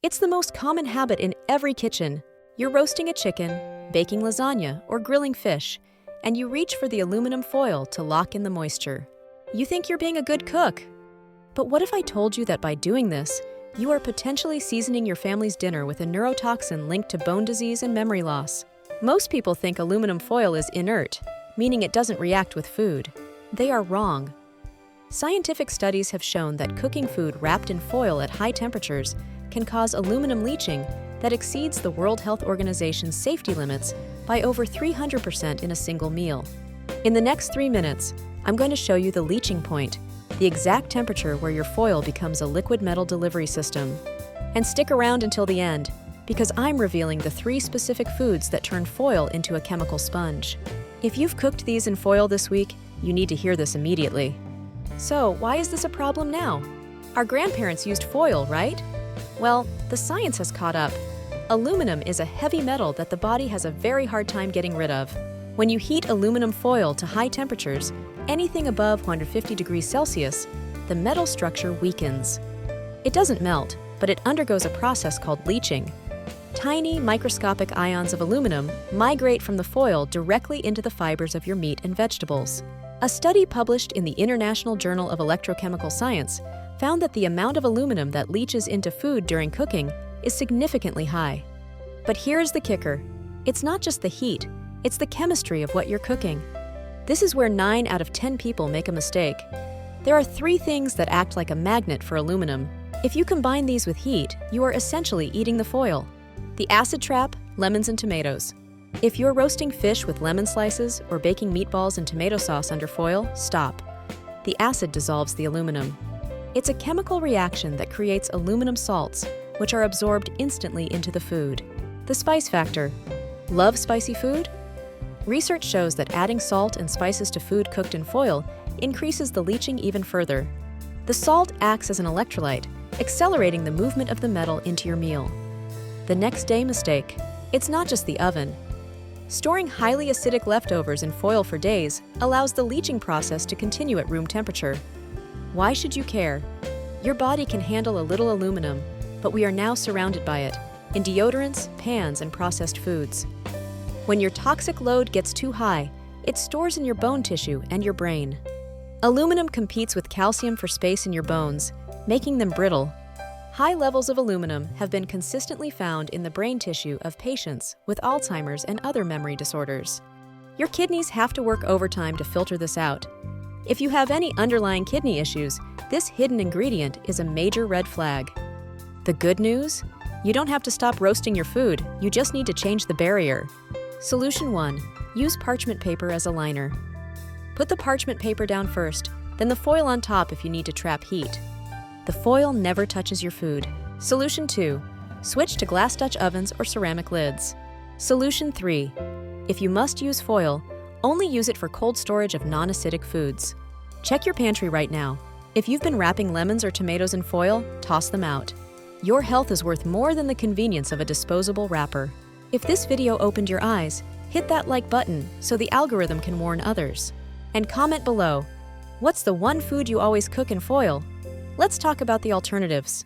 It's the most common habit in every kitchen. You're roasting a chicken, baking lasagna, or grilling fish, and you reach for the aluminum foil to lock in the moisture. You think you're being a good cook. But what if I told you that by doing this, you are potentially seasoning your family's dinner with a neurotoxin linked to bone disease and memory loss? Most people think aluminum foil is inert, meaning it doesn't react with food. They are wrong. Scientific studies have shown that cooking food wrapped in foil at high temperatures can cause aluminum leaching that exceeds the World Health Organization's safety limits by over 300% in a single meal. In the next 3 minutes, I'm going to show you the leaching point, the exact temperature where your foil becomes a liquid metal delivery system. And stick around until the end, because I'm revealing the 3 specific foods that turn foil into a chemical sponge. If you've cooked these in foil this week, you need to hear this immediately. So, why is this a problem now? Our grandparents used foil, right? Well, the science has caught up. Aluminum is a heavy metal that the body has a very hard time getting rid of. When you heat aluminum foil to high temperatures, anything above 150 degrees Celsius, the metal structure weakens. It doesn't melt, but it undergoes a process called leaching. Tiny, microscopic ions of aluminum migrate from the foil directly into the fibers of your meat and vegetables. A study published in the International Journal of Electrochemical Science found that the amount of aluminum that leaches into food during cooking is significantly high. But here's the kicker. It's not just the heat, it's the chemistry of what you're cooking. This is where 9 out of 10 people make a mistake. There are 3 things that act like a magnet for aluminum. If you combine these with heat, you are essentially eating the foil. The acid trap, lemons and tomatoes. If you're roasting fish with lemon slices or baking meatballs in tomato sauce under foil, stop. The acid dissolves the aluminum. It's a chemical reaction that creates aluminum salts, which are absorbed instantly into the food. The spice factor. Love spicy food? Research shows that adding salt and spices to food cooked in foil increases the leaching even further. The salt acts as an electrolyte, accelerating the movement of the metal into your meal. The next day mistake. It's not just the oven. Storing highly acidic leftovers in foil for days allows the leaching process to continue at room temperature. Why should you care? Your body can handle a little aluminum, but we are now surrounded by it, in deodorants, pans, and processed foods. When your toxic load gets too high, it stores in your bone tissue and your brain. Aluminum competes with calcium for space in your bones, making them brittle. High levels of aluminum have been consistently found in the brain tissue of patients with Alzheimer's and other memory disorders. Your kidneys have to work overtime to filter this out. If you have any underlying kidney issues, this hidden ingredient is a major red flag. The good news? You don't have to stop roasting your food, you just need to change the barrier. Solution 1. Use parchment paper as a liner. Put the parchment paper down first, then the foil on top if you need to trap heat. The foil never touches your food. Solution 2. Switch to glass Dutch ovens or ceramic lids. Solution 3. If you must use foil, only use it for cold storage of non-acidic foods. Check your pantry right now. If you've been wrapping lemons or tomatoes in foil, toss them out. Your health is worth more than the convenience of a disposable wrapper. If this video opened your eyes, hit that like button so the algorithm can warn others. And comment below, what's the one food you always cook in foil? Let's talk about the alternatives.